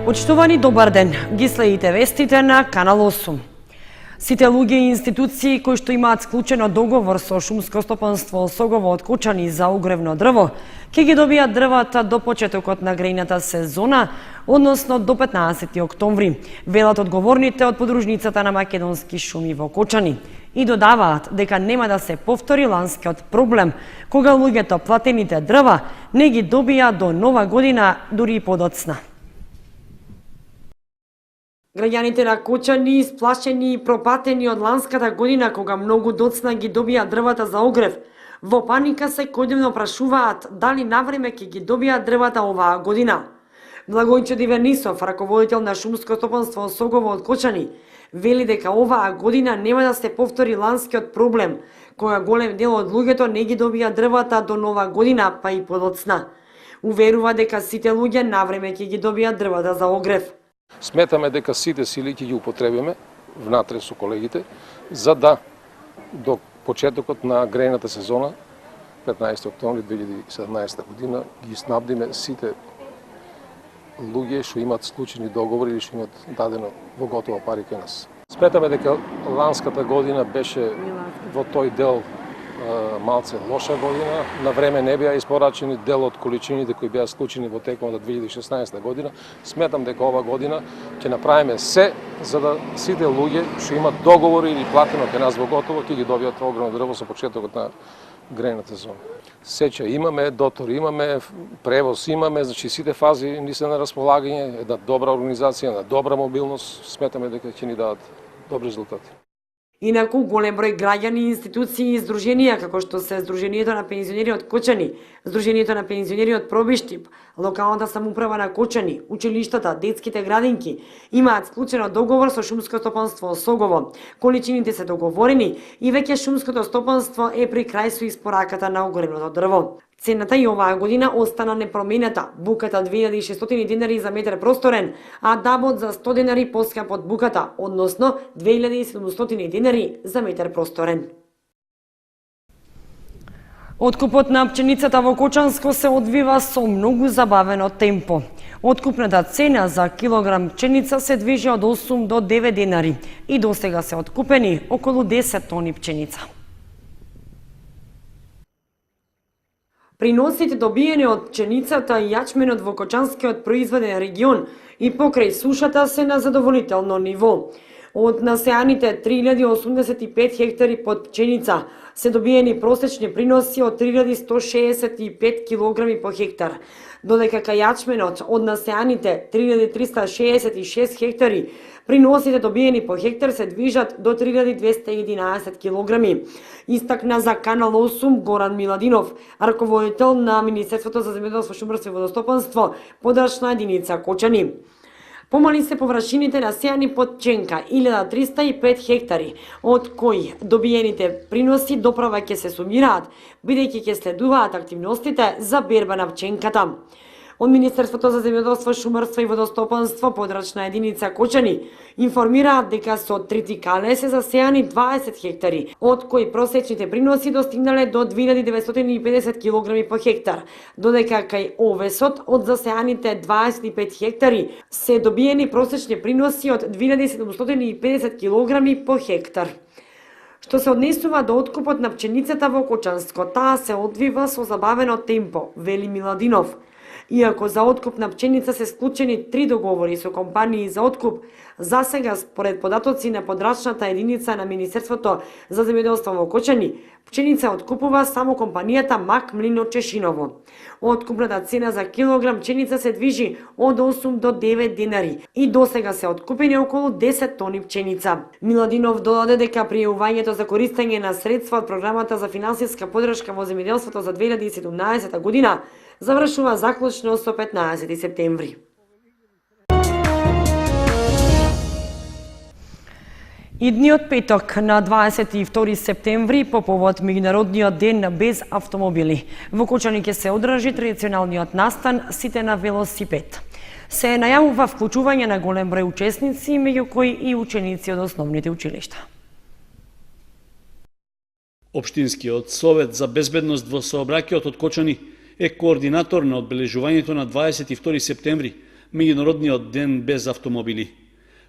Почитувани, добар ден. Ги следите вестите на Канал 8. Сите луѓе и институции кои што имаат склучено договор со Шумско стопанство Осогово од Кочани за угревно дрво, ќе ги добијат дрвата до почетокот на грејната сезона, односно до 15 октомври, велат одговорните од подружницата на македонски шуми во Кочани. И додаваат дека нема да се повтори ланскиот проблем, кога луѓето платените дрва не ги добија до нова година, дури и подоцна. Граѓаните на Кочани, исплашени и пропатени од ланската година, кога многу доцна ги добија дрвата за огрев, во паника секојдневно прашуваат дали навреме ќе ги добијат дрвата оваа година. Благојчо Дивернисов, раководител на Шумско стопанство Осогово од Кочани, вели дека оваа година нема да се повтори ланскиот проблем, кога голем дел од луѓето не ги добија дрвата до нова година, па и подоцна. Уверува дека сите луѓе навреме ќе ги добијат дрвата за огрев. Сметаме дека сите сили ќе ги употребиме внатре со колегите, за да до почетокот на грејната сезона, 15 октомври 2017 година, ги снабдиме сите луѓе што имаат склучени договори или што имаат дадено во готова пари кај нас. Сметаме дека ланската година беше во тој дел малце лоша година, на време не беа испорачени дел од количините кои беа склучени во текот на 2016 година. Сметам дека ова година ќе направиме се за да сите луѓе што имаат договори или платено кај нас во готово ќе ги добијат огромно дрво со почетокот на грејната сезона. Сеча имаме, дотор имаме, превоз имаме, значи сите фази ни се на располагање, една добра организација, една добра мобилност, сметаме дека ќе ни дадат добри резултати. Инаку, голем број граѓани, институции и здруженија, како што се Здруженијето на пензионери од Кочани, Здруженијето на пензионери од Пробиштип, локалната самоуправа на Кочани, училиштата, детските градинки, имаат склучено договор со Шумско стопанство Осогово. Количините се договорени и веќе Шумското стопанство е при крај со испораката на огоревното дрво. Цената и оваа година остана непроменета. Буката 2600 денари за метар просторен, а дабот за 100 денари поскап од буката, односно 2700 денари за метар просторен. Откупот на пченицата во Кочанско се одвива со многу забавено темпо. Откупната цена за килограм пченица се движи од 8 до 9 денари и досега се откупени околу 10 тони пченица. Приносите добиени од пченицата и јачменот во Кочанскиот производен регион и покрај сушата се на задоволително ниво. Од насеаните 3085 хектари под пченица се добиени просечни приноси од 3165 килограми по хектар, додека кај јачменот од насеаните 3366 хектари приносите добиени по хектар се движат до 3211 килограми. Истакна за Канал 8 Горан Миладинов, раководител на Министерството за земјоделство, шумарство и водостопанство, подрачна единица Кочани. Помали се површините насеани под пченка 1305 хектари, од кои добиените приноси доправа ќе се сумираат, бидејќи ќе следуваат активностите за берба на пченката. Од Министерството за земјоделство, шумарство и водостопанство, подрачна единица Кочани, информираат дека со тритикале се засеани 20 хектари, од кои просечните приноси достигнале до 2950 килограми по хектар, додека кај овесот од засеаните 25 хектари се добиени просечни приноси од 2750 килограми по хектар. Што се однесува до откупот на пченицата во Кочанско, таа се одвива со забавено темпо, вели Миладинов. Иако за откуп на пченица се склучени 3 договори со компании за откуп, засега според податоци на подрачната единица на Министерството за земјоделство во Кочани, пченица откупува само компанијата Мак Млино Чешиново. Откупната цена за килограм пченица се движи од 8 до 9 денари и досега се откупени околу 10 тони пченица. Миладинов додаде дека пријавувањето за користење на средства од програмата за финансиска поддршка во земјоделството за 2017 година завршува заклучно со 15 септември. Идниот петок на 22 септември по повод Меѓународниот ден без автомобили во Кочани ќе се одржи традиционалниот настан Сите на велосипед. Се најавува вклучување на голем број учесници, меѓу кои и ученици од основните училишта. Општинскиот совет за безбедност во сообраќајот од Кочани е координатор на одбележувањето на 22 септември, Меѓународниот ден без автомобили.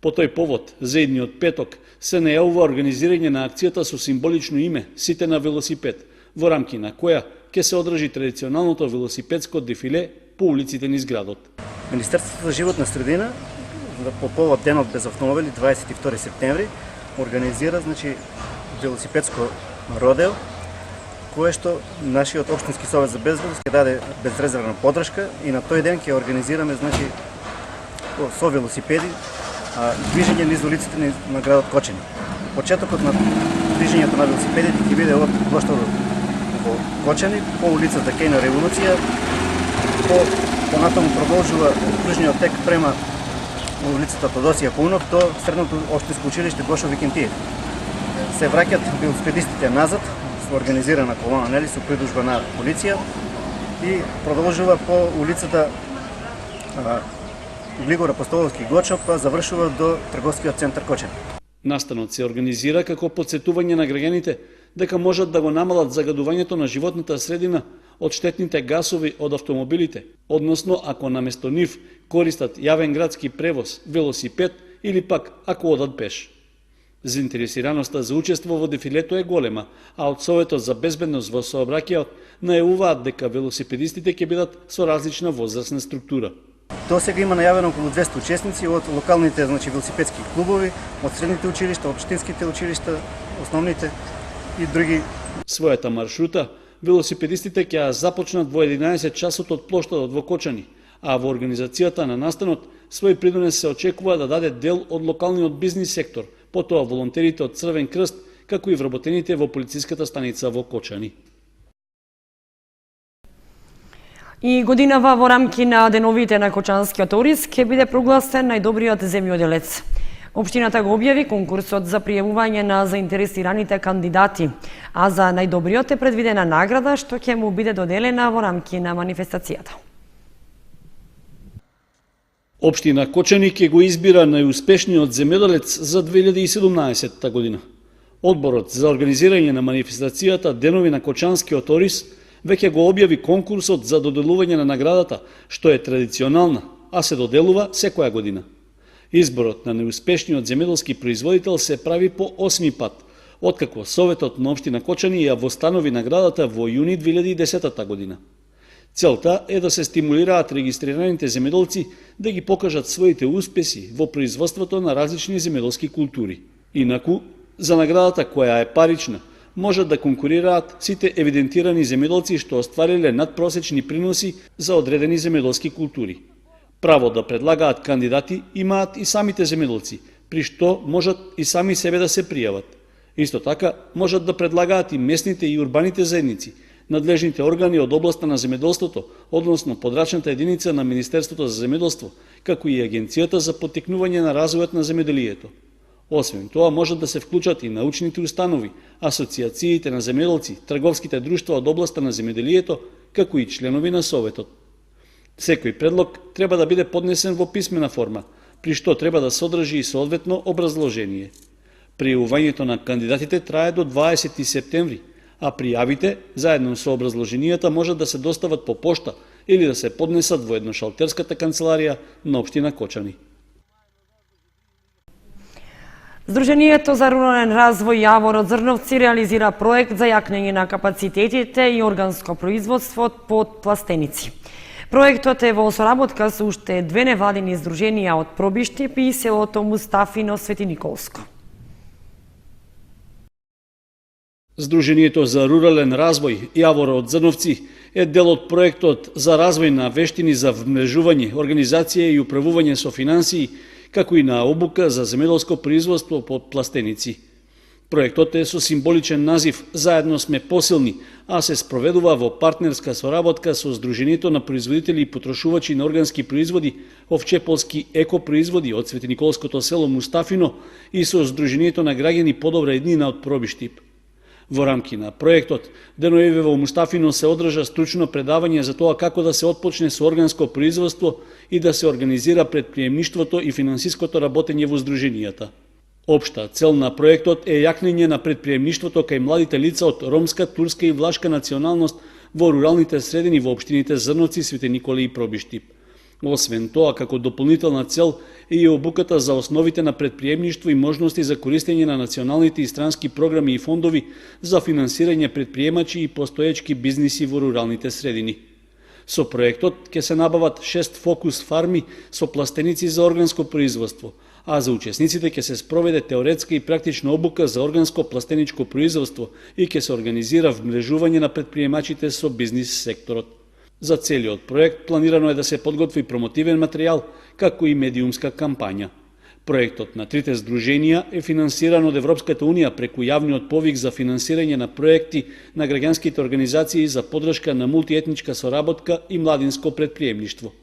По тој повод, за идниот петок, се најавува организирање на акцијата со символично име "Сите на велосипед", во рамки на која ќе се одржи традиционалното велосипедско дефиле по улиците низ градот. Министерството за животна средина по повод денот без автомобили 22 септември организира велосипедско родео, кое што нашиот општински совет за безбедност ќе даде безрезервна поддршка и на тој ден ќе организираме со велосипеди движење низ улиците на градот Кочани. Почетокот на движењето на велосипедите ќе биде од плоштадот во Кочани по улицата Кејна Револуција, понатаму продолжува кружниот тек према улицата Тодосија Паунов до средното општинско училиште Гошо Викентиев. Се враќат велосипедистите назад со организирана колона, со придружба на полиција и продолжува по улицата Глигор Апостоловски Гочо, па завршува до трговскиот центар Кочани. Настанот се организира како потсетување на граѓаните дека можат да го намалат загадувањето на животната средина од штетните гасови од автомобилите, односно ако наместо нив користат јавен градски превоз, велосипед или пак ако одат пеш. Заинтересираноста за учество во дефилето е голема, а од Советот за безбедност во сообраќајот најавуваат дека велосипедистите ќе бидат со различна возрастна структура. До сега има најавено околу 200 учесници од локалните велосипедски клубови, од средните училишта, општинските училишта, основните и други. Својата маршрута велосипедистите ќе започнат во 11 часот од плоштадот во Кочани, а во организацијата на настанот свој придонес се очекува да даде дел од локалниот бизнис сектор, потоа волонтерите од Црвен крст, како и вработените во полициската станица во Кочани. И годинава во рамки на деновите на Кочанскиот Орис ќе биде прогласен најдобриот земјоделец. Општината го објави конкурсот за пријавување на заинтересираните кандидати, а за најдобриот е предвидена награда што ќе му биде доделена во рамки на манифестацијата. Општина Кочани ќе го избира најуспешниот земјоделец за 2017 година. Одборот за организирање на манифестацијата Денови на Кочанскиот Орис веќе го објави конкурсот за доделување на наградата, што е традиционална, а се доделува секоја година. Изборот на најуспешниот земјоделски производител се прави по 8ми пат, откако Советот на општина Кочани ја востанови наградата во јуни 2010 година. Целта е да се стимулираат регистрираните земјоделци да ги покажат своите успеси во производството на различни земјоделски култури. Инаку, за наградата која е парична, можат да конкурираат сите евидентирани земјоделци што оствариле надпросечни приноси за одредени земјоделски култури. Право да предлагаат кандидати имаат и самите земјоделци, при што можат и сами себе да се пријават. Исто така, можат да предлагаат и местните и урбаните заедници, надлежните органи од областа на земјоделството, односно подрачната единица на Министерството за земјоделство, како и Агенцијата за поттикнување на развојот на земјоделието. Освен тоа, можат да се вклучат и научните установи, асоциациите на земјоделци, трговските друштва од областа на земјоделието, како и членови на Советот. Секој предлог треба да биде поднесен во писмена форма, при што треба да содржи и соодветно образложение. Пријавувањето на кандидатите трае до 20 септември, а пријавите, заедно со образложенијата, можат да се достават по пошта или да се поднесат во едношалтерската канцеларија на општина Кочани. Здруженијето за рурален развој Јавор од Зрновци реализира проект за јакнење на капацитетите и органско производство под пластеници. Проектот е во соработка со уште две невладини здруженија од Пробиштип и селото Мустафино Свети Николско. Здруженијето за рурален развој Јавор од Зрновци е дел од проектот за развој на вештини за вмрежување, организација и управување со финансии, како и на обука за земјоделско производство под пластеници. Проектот е со символичен назив "Заедно сме посилни", а се спроведува во партнерска соработка со Здруженијето на производители и потрошувачи на органски производи Овчеполски екопроизводи од Свети Николското село Мустафино и со Здруженијето на граѓани Подобра еднина од Пробиштип. Во рамки на проектот, деновиве во Мустафино се одржа стручно предавање за тоа како да се отпочне со органско производство и да се организира предприемништвото и финансиското работење во здруженијата. Општа цел на проектот е јакнење на предприемништвото кај младите лица од ромска, турска и влашка националност во руралните средини во општините Зрновци, Свети Николе и Пробиштип. Освен тоа, како дополнителна цел е и обуката за основите на предприемништво и можности за користење на националните и странски програми и фондови за финансирање предприемачи и постоечки бизниси во руралните средини. Со проектот ќе се набават 6 фокус фарми со пластеници за органско производство, а за учесниците ќе се спроведе теоретска и практична обука за органско пластеничко производство и ќе се организира вмрежување на предприемачите со бизнис секторот. За целиот проект планирано е да се подготви промотивен материјал, како и медиумска кампања. Проектот на трите здруженија е финансиран од Европската Унија преку јавниот повик за финансирање на проекти на граѓанските организации за поддршка на мултиетничка соработка и младинско предприемништво.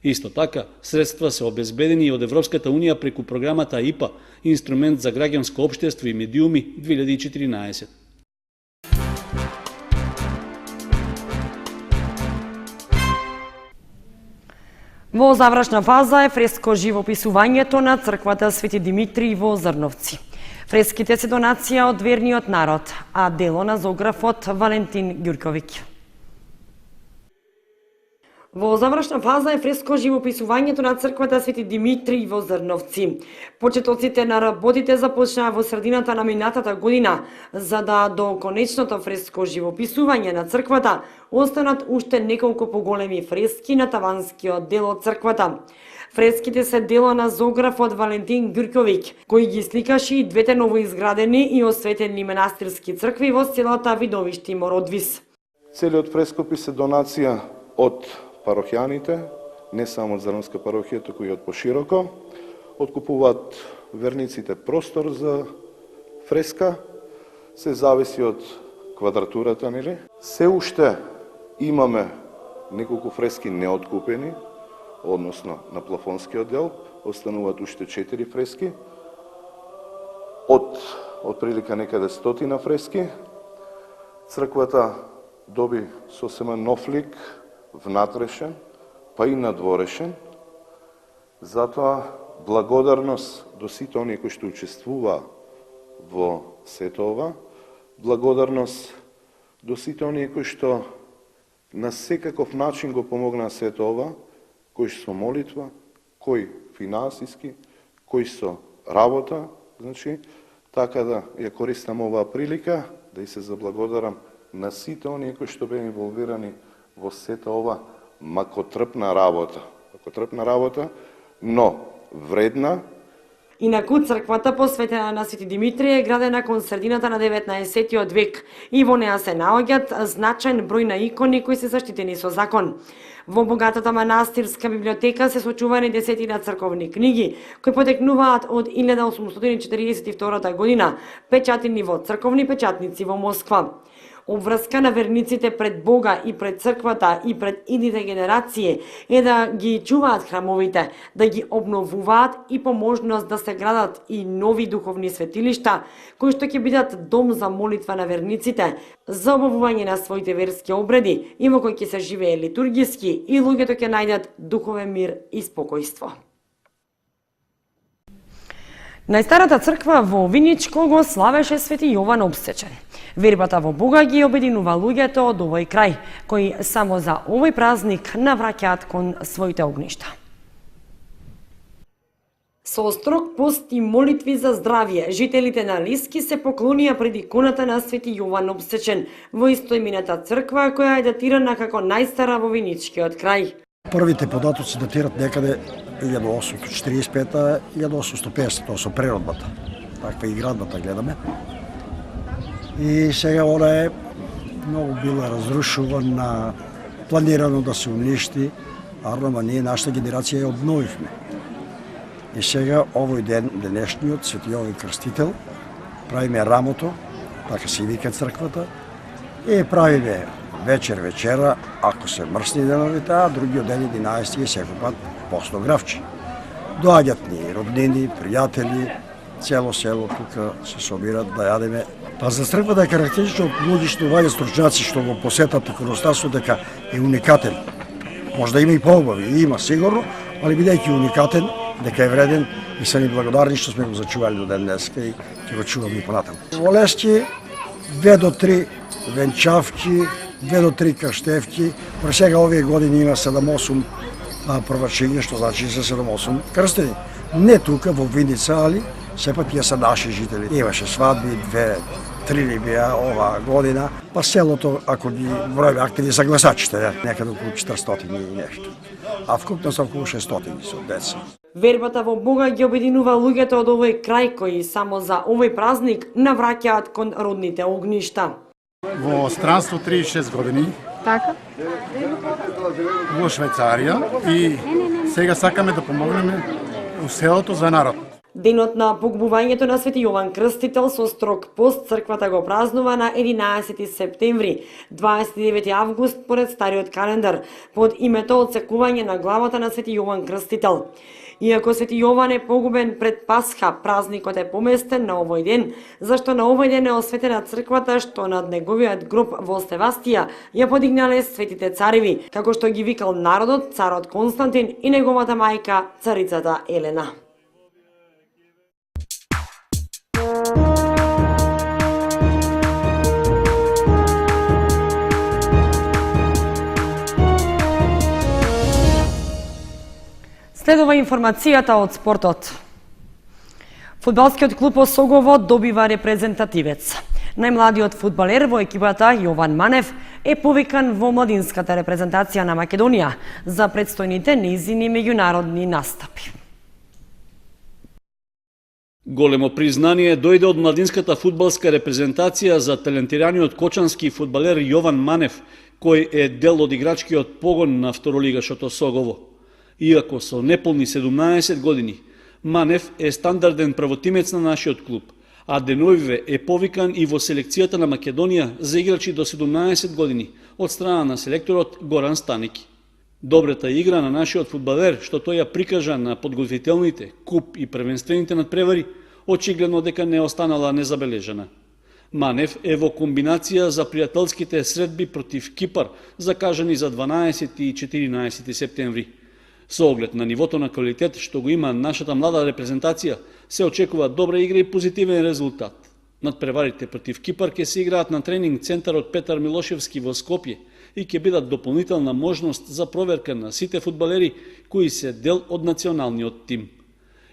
Исто така, средства се обезбедени од Европската Унија преку програмата ИПА, Инструмент за граѓанско општество и медиуми 2014. Во завршна фаза е фреско живописувањето на црквата Свети Димитрий во Зрновци. Фреските се донација од верниот народ, а дело на зографот Валентин Ѓурковиќ. Во завршна фаза е фреско живописувањето на црквата Свети Димитрий во Зрновци. Почетоците на работите започнаа во средината на минатата година, за да до конечното фреско живописување на црквата останат уште неколку поголеми фрески на таванскиот дел од црквата. Фреските се дело на зографот Валентин Ѓурковиќ, кој ги сликаше и двете новоизградени и осветени манастирски цркви во селата Видовишти и Мородвис. Целиот фрескопис е донација од парохијаните, не само од Зрновска парохија, туку и од пошироко. Откупуваат верниците простор за фреска, се зависи од квадратурата, нели? Се уште имаме неколку фрески неоткупени, односно на плафонскиот дел, остануваат уште 4 фрески, од прилика некаде 100 фрески. Црквата доби сосема нов лик, внатрешен, па и надворешен. Затоа благодарност до сите оние кои што учествува во сето ова, благодарност до сите оние кои што на секаков начин го помогнаа сето ова, кои со молитва, кои финансиски, кои со работа, значи, така да ја користам оваа прилика да и се заблагодарам на сите оние кои што беа инволвирани во сета ова макотрпна работа, но вредна. Инаку црквата посветена на Свети Димитрий е градена кон средината на 19 век и во неа се наоѓаат значаен број на икони кои се заштитени со закон. Во богатата манастирска библиотека се сочувани десетина црковни книги кои потекнуваат од 1842 година, печатени во црковни печатници во Москва. Обврска на верниците пред Бога и пред црквата и пред идните генерации е да ги чуваат храмовите, да ги обновуваат и по можност да се градат и нови духовни светилишта, кои што ќе бидат дом за молитва на верниците, за обавување на своите верски обреди и во кој ќе се живее литургиски и луѓето ќе најдат духовен мир и спокојство. Најстарата црква во Виничко го славеше Свети Јован Обсечен. Вербата во Бога ги обединува луѓето од овој крај, кои само за овој празник навраќаат кон своите огништа. Со строг пост и молитви за здравје, жителите на Лиски се поклонија пред иконата на Свети Јован Обсечен во истоимената црква која е датирана како најстара во Виничкиот крај. Првите податоци датират некаде 1845-1850, тоа со преродбата. Таква и градбата гледаме. И сега она е многу била разрушувана, планирано да се уништи, ама ние нашата генерација ја обновивме. И сега овој ден, денешниот Свети Јован Крстител, правиме рамото, така се вика црквата, и правиме вечера, ако се мрсни деновите, а другиот ден 11 е секој пат посно гравче. Доаѓат ни роднини, пријатели, цело село тука се собират да јадеме. Па за црквата е карактеристично од луѓе што ваѓа стручњаци што го посетат иконостасот дека е уникатен. Може да има и поубави, има сигурно, али бидејќи уникатен, дека е вреден и се ни благодарни што сме го зачували до ден днеска и ќе го чуваме и понатаму. Во Лески 2 до 3 венчавки, 2 до 3 каштевки. Про сега овие години има 7-8 првачење, што значи се 7-8 крстени. Не тука во Виница, али сепак тие се наши жители. Имаше свадби, 2-3 ли беа ова година, па селото, ако ги бројаме активни за гласачите, некаде околу 400 и нешто. А вкупно се околу 600 со деца. Вербата во Бога ги обединува луѓето од овој крај кои само за овој празник навраќаат кон родните огништа. Во странство 36 години. Така? Во Швајцарија и сега сакаме да помогнеме у селото за народ. Денот на погубувањето на Свети Јован Крстител со строг пост црквата го празнува на 11 септември, 29 август поред стариот календар, под името одсекување на главата на Свети Јован Крстител. Иако Свети Јован е погубен пред Пасха, празникот е поместен на овој ден, зашто на овој ден е осветена црквата што над неговиот гроб во Севастија ја подигнале светите цареви, како што ги викал народот царот Константин и неговата мајка царицата Елена. Следува информацијата од спортот. Фудбалскиот клуб Осогово добива репрезентативец. Најмладиот фудбалер во екипата Јован Манев е повикан во младинската репрезентација на Македонија за предстојните нејзини меѓународни настапи. Големо признание дојде од младинската фудбалска репрезентација за талентираниот кочански фудбалер Јован Манев, кој е дел од играчкиот погон на второлигашот Осогово. Иако со неполни 17 години, Манев е стандарден правотимец на нашиот клуб, а деновиве е повикан и во селекцијата на Македонија за играчи до 17 години од страна на селекторот Горан Станики. Добрата игра на нашиот фудбалер, што тој ја прикажа на подготвителните, куп и првенствените надпревари, очигледно дека не останала незабележана. Манев е во комбинација за пријателските средби против Кипар, закажани за 12 и 14 септември. Со оглед на нивото на квалитет што го има нашата млада репрезентација, се очекува добра игра и позитивен резултат. Надпреварите против Кипар ќе се играат на тренинг центарот Петар Милошевски во Скопје и ќе бидат дополнителна можност за проверка на сите фудбалери кои се дел од националниот тим.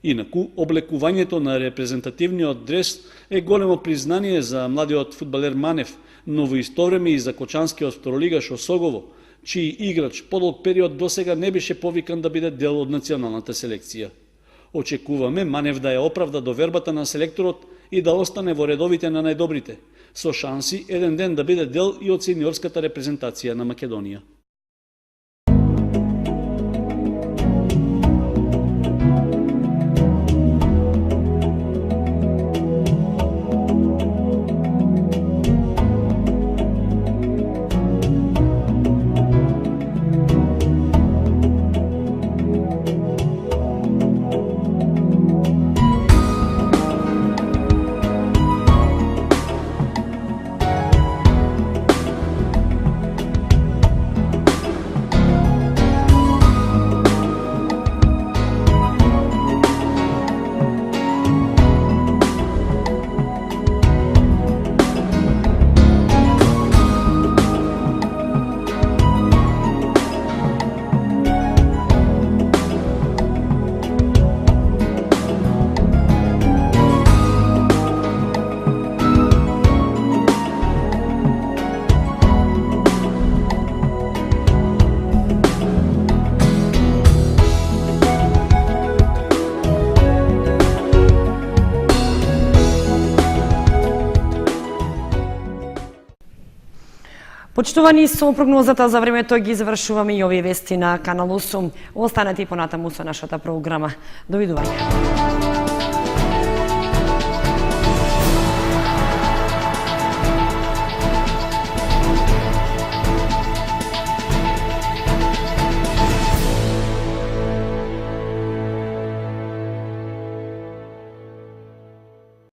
Инаку, облекувањето на репрезентативниот дрес е големо признание за младиот фудбалер Манев, но во исто време и за кочанскиот второлигаш Осогово, чиј играч подолг период досега не беше повикан да биде дел од националната селекција. Очекуваме Манев да ја оправда довербата на селекторот и да остане во редовите на најдобрите, со шанси еден ден да биде дел и од сениорската репрезентација на Македонија. Почитувани, со прогнозата за времето ги завршуваме и овие вести на Канал 8. Останете и понатаму со нашата програма. Довидување.